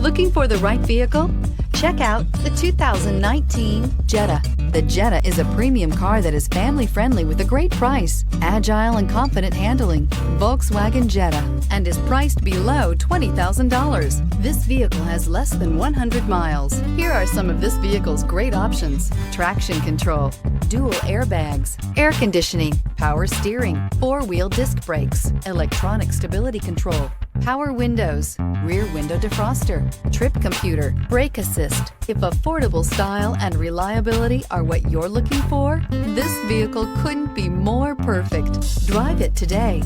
Looking for the right vehicle? Check out the 2019 Jetta. The Jetta is a premium car that is family-friendly with a great price, agile and confident handling. Volkswagen Jetta, and is priced below $20,000. This vehicle has less than 100 miles. Here are some of this vehicle's great options: traction control, dual airbags, air conditioning, power steering, four-wheel disc brakes, electronic stability control, power windows, rear window defroster, trip computer, brake assist. If affordable style and reliability are what you're looking for, this vehicle couldn't be more perfect. Drive it today.